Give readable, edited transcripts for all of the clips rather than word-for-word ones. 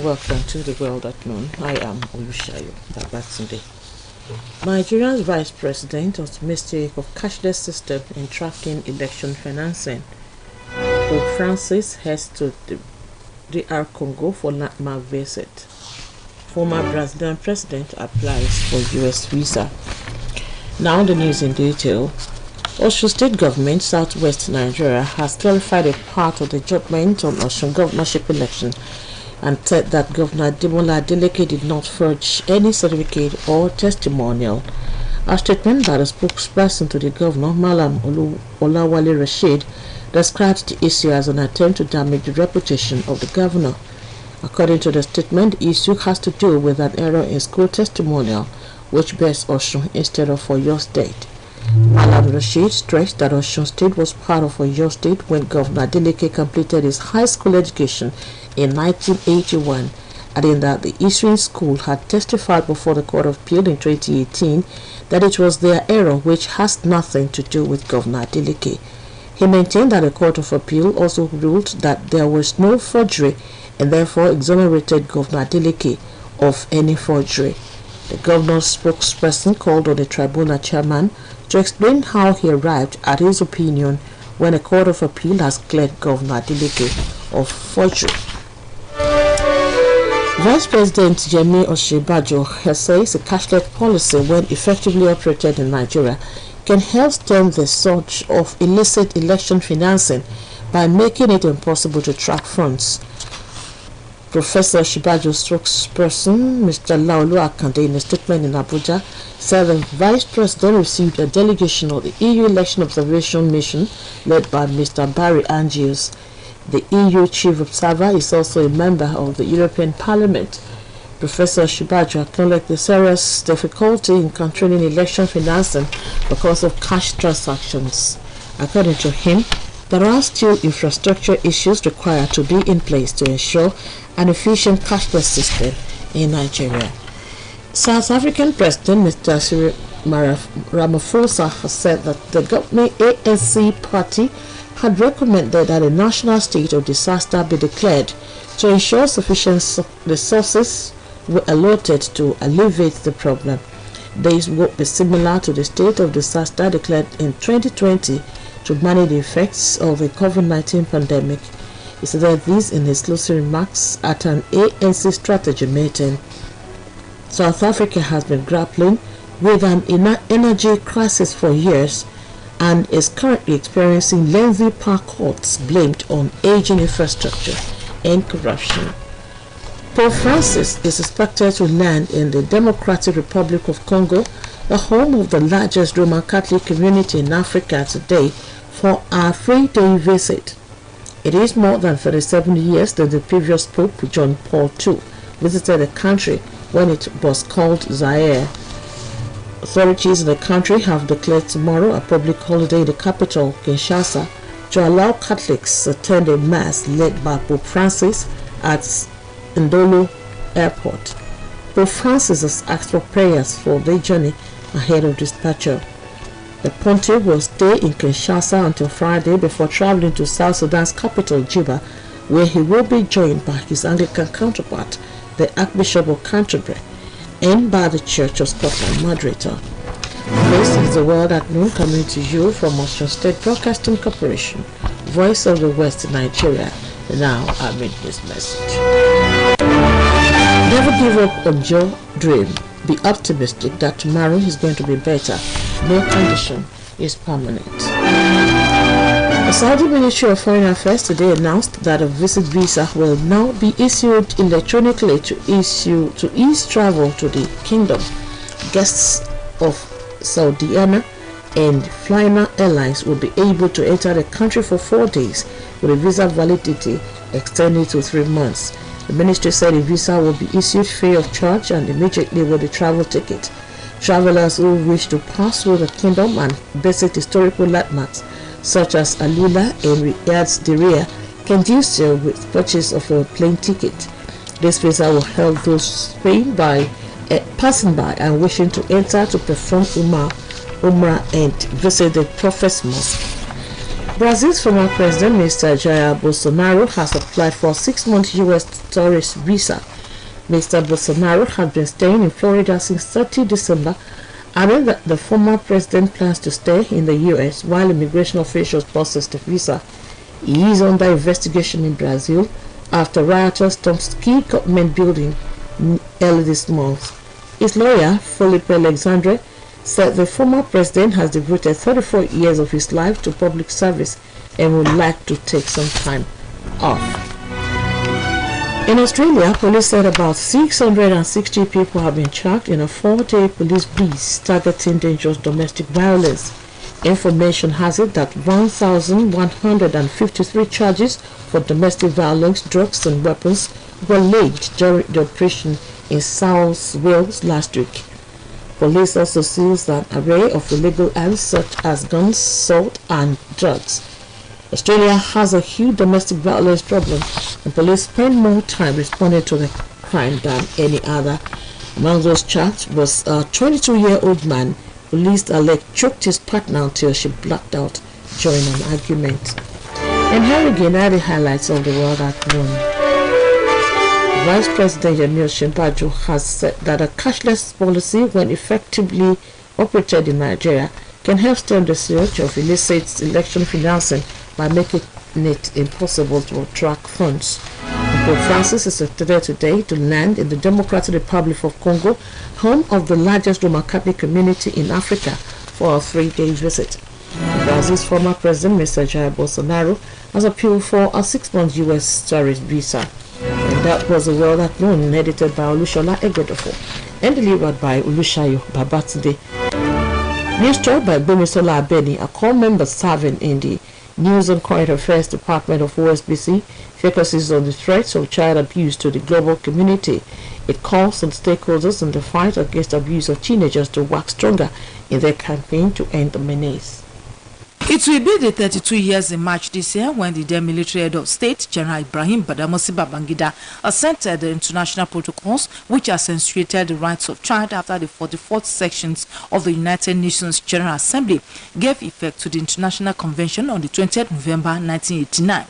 welcome to the world at noon. I am Olushayo Babatunde. Nigeria's Vice President optimistic of cashless system in tracking election financing. Pope Francis heads to the DR Congo for landmark visit. Former Brazilian president applies for US visa. Now the news in detail. Osun State Government, Southwest Nigeria, has clarified a part of the judgment on Osun governorship election and said that Governor Demola Adeleke did not forge any certificate or testimonial. A statement by the spokesperson to the governor, Malam Olawale Rashid, described the issue as an attempt to damage the reputation of the governor. According to the statement, the issue has to do with an error in school testimonial, which bears Osun instead of Oyo State. Malam Rashid stressed that Osun State was part of Oyo State when Governor Adeleke completed his high school education in 1981, adding that the issuing school had testified before the Court of Appeal in 2018 that it was their error, which has nothing to do with Governor Adeleke. He maintained that the Court of Appeal also ruled that there was no forgery and therefore exonerated Governor Adeleke of any forgery. The governor's spokesperson called on the tribunal chairman to explain how he arrived at his opinion when a Court of Appeal has cleared Governor Adeleke of forgery. Vice President Yemi Osinbajo says a cashless policy, when effectively operated in Nigeria, can help stem the surge of illicit election financing by making it impossible to track funds. Professor Shibajo's spokesperson, Mr. Laolu Akande, in a statement in Abuja, said the Vice President received a delegation of the EU Election Observation Mission led by Mr. Barry Angius. The EU Chief Observer is also a member of the European Parliament. Professor Shibajo acknowledged the serious difficulty in controlling election financing because of cash transactions. According to him, there are still infrastructure issues required to be in place to ensure an efficient cashless system in Nigeria. South African President Mr. Cyril Ramaphosa has said that the governing ANC party had recommended that a national state of disaster be declared to ensure sufficient resources were allotted to alleviate the problem. This would be similar to the state of disaster declared in 2020 to manage the effects of the COVID-19 pandemic. He said this in his closing remarks at an ANC strategy meeting. South Africa has been grappling with an energy crisis for years and is currently experiencing lengthy power cuts blamed on aging infrastructure and corruption. Pope Francis is expected to land in the Democratic Republic of Congo, the home of the largest Roman Catholic community in Africa today, for a 3-day visit. It is more than 37 years that the previous Pope, John Paul II, visited the country when it was called Zaire. Authorities in the country have declared tomorrow a public holiday in the capital, Kinshasa, to allow Catholics to attend a mass led by Pope Francis at Ndolo Airport. Pope Francis has asked for prayers for their journey ahead of departure. The pontiff will stay in Kinshasa until Friday before traveling to South Sudan's capital, Juba, where he will be joined by his Anglican counterpart, the Archbishop of Canterbury, and by the Church of Scotland moderator. This is the World at Noon, coming to you from Osun State Broadcasting Corporation, Voice of the West, Nigeria. Now I read this message. Never give up on your dream. Be optimistic that tomorrow is going to be better. No condition is permanent. The Saudi Ministry of Foreign Affairs today announced that a visit visa will now be issued electronically to ease travel to the kingdom. Guests of Saudiana and Flyna Airlines will be able to enter the country for 4 days with a visa validity extended to 3 months. The ministry said a visa will be issued free of charge and immediately with a travel ticket. Travelers who wish to pass through the kingdom and visit historical landmarks such as Alula and Riyadh Diriyah can do so with purchase of a plane ticket. This visa will help those passing by and wishing to enter to perform Umrah and visit the Prophet's Mosque. Brazil's former president, Mr. Jair Bolsonaro, has applied applied for a 6-month U.S. tourist visa. Mr. Bolsonaro has been staying in Florida since 30 December, adding that the former president plans to stay in the U.S. while immigration officials process the visa. He is under investigation in Brazil after rioters stormed key government building early this month. His lawyer, Felipe Alexandre, said the former president has devoted 34 years of his life to public service and would like to take some time off. In Australia, police said about 660 people have been charged in a 4-day police blitz targeting dangerous domestic violence. Information has it that 1,153 charges for domestic violence, drugs and weapons were laid during the operation in South Wales last week. Police also seized an array of illegal arms such as guns, salt and drugs. Australia has a huge domestic violence problem and police spend more time responding to the crime than any other. Among those charged was a 22-year-old man who Police choked his partner until she blacked out during an argument. And here again are the highlights of the world at noon. Vice President Yemi Osinbajo has said that a cashless policy, when effectively operated in Nigeria, can help stem the surge of illicit election financing by making it impossible to attract funds. Pope Francis is expected today to land in the Democratic Republic of Congo, home of the largest Roman Catholic community in Africa, for a 3-day visit. Brazil's former president, Mr. Jair Bolsonaro, has appealed for a 6-month U.S. tourist visa. And that was the world at noon, edited by Olushola Egedofo and delivered by Olushayo Babatunde. News story by Bemisola Abeni, a core member serving in the News and Current Affairs Department of OSBC, focuses on the threats of child abuse to the global community. It calls on stakeholders in the fight against abuse of teenagers to work stronger in their campaign to end the menace. It will be the 32 years in March this year when the then military head of state, General Ibrahim Badamasi Babangida, assented the international protocols which accentuated the rights of child after the 44th sections of the United Nations General Assembly gave effect to the International Convention on the 20th November 1989.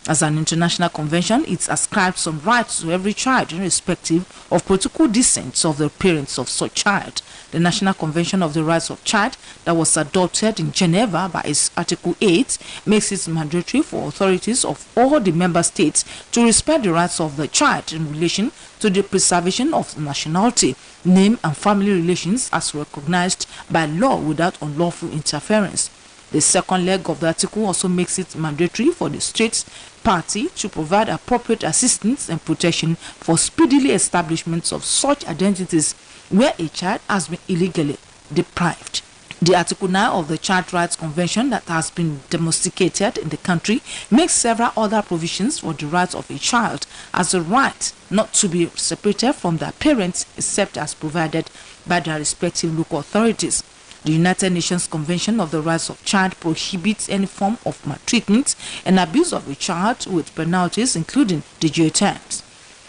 As an international convention, it ascribes some rights to every child irrespective of political descent of the parents of such child. The National Convention of the Rights of Child that was adopted in Geneva by its Article 8 makes it mandatory for authorities of all the member states to respect the rights of the child in relation to the preservation of nationality, name and family relations as recognized by law without unlawful interference. The second leg of the article also makes it mandatory for the state party to provide appropriate assistance and protection for speedily establishment of such identities where a child has been illegally deprived. The Article 9 of the Child Rights Convention that has been domesticated in the country makes several other provisions for the rights of a child as a right not to be separated from their parents except as provided by their respective local authorities. The United Nations Convention of the Rights of Child prohibits any form of maltreatment and abuse of a child with penalties including the jail terms.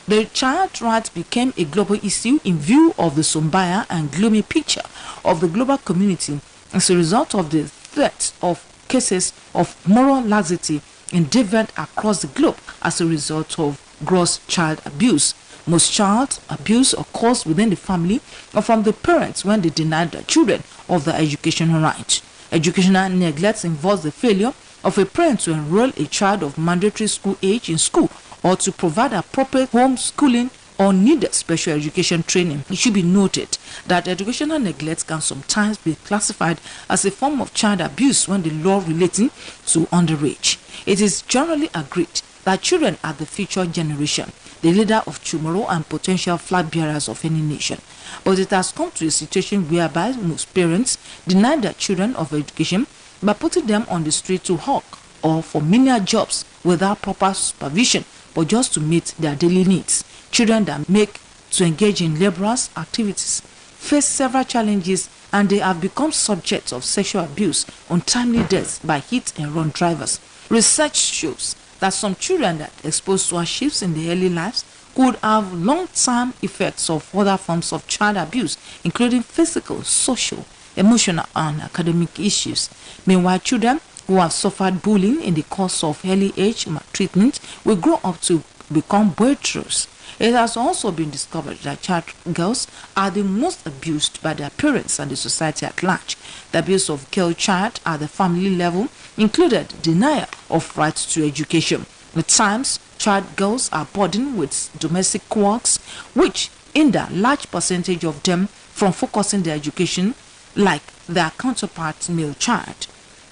The child rights became a global issue in view of the somber and gloomy picture of the global community as a result of the threat of cases of moral laxity endeavored across the globe as a result of gross child abuse. Most child abuse occurs within the family or from the parents when they deny their children of their educational rights. Educational neglect involves the failure of a parent to enroll a child of mandatory school age in school or to provide appropriate homeschooling or needed special education training. It should be noted that educational neglect can sometimes be classified as a form of child abuse when the law relating to underage. It is generally agreed that children are the future generation, the leader of tomorrow and potential flag bearers of any nation. But it has come to a situation whereby most parents deny their children of education by putting them on the street to hawk or for menial jobs without proper supervision, but just to meet their daily needs. Children that make to engage in laborious activities face several challenges and they have become subjects of sexual abuse, untimely deaths by hit and run drivers. Research shows that some children that are exposed to hardships in their early lives could have long-term effects of other forms of child abuse, including physical, social, emotional, and academic issues. Meanwhile, children who have suffered bullying in the course of early age maltreatment will grow up to become breakthroughs. It has also been discovered that child girls are the most abused by their parents and the society at large. The abuse of girl child at the family level included denial of rights to education. At times, child girls are burdened with domestic works, which hinder large percentage of them from focusing their education like their counterpart male child.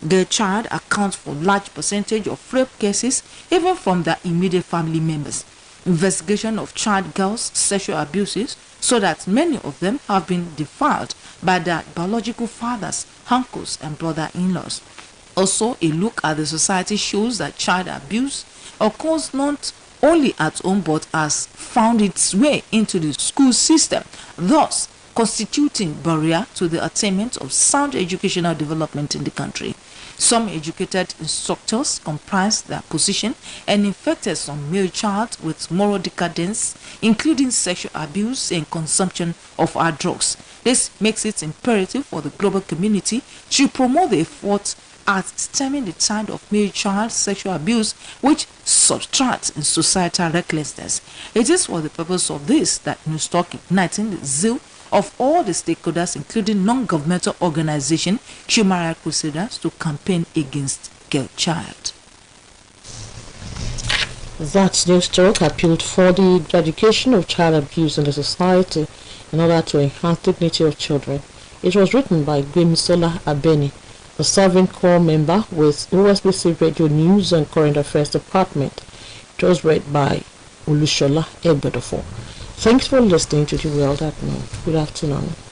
Girl child accounts for large percentage of rape cases, even from their immediate family members. Investigation of child girls' sexual abuses so that many of them have been defiled by their biological fathers, uncles, and brother-in-laws. Also, a look at the society shows that child abuse occurs not only at home but has found its way into the school system, thus constituting barrier to the attainment of sound educational development in the country. Some educated instructors comprise their position and infected some male child with moral decadence, including sexual abuse and consumption of hard drugs. This makes it imperative for the global community to promote the efforts at stemming the tide of male child sexual abuse, which subtracts in societal recklessness. It is for the purpose of this that Newstalk igniting the zeal of all the stakeholders, including non-governmental organizations, human rights crusaders, to campaign against girl child. That Newstalk appealed for the eradication of child abuse in the society in order to enhance dignity of children. It was written by Gwemisola Abeni, a serving corps member with OSBC Radio News and Current Affairs Department. It was read by Olushola Ebedofo. Thanks for listening to The World at Noon. Good afternoon.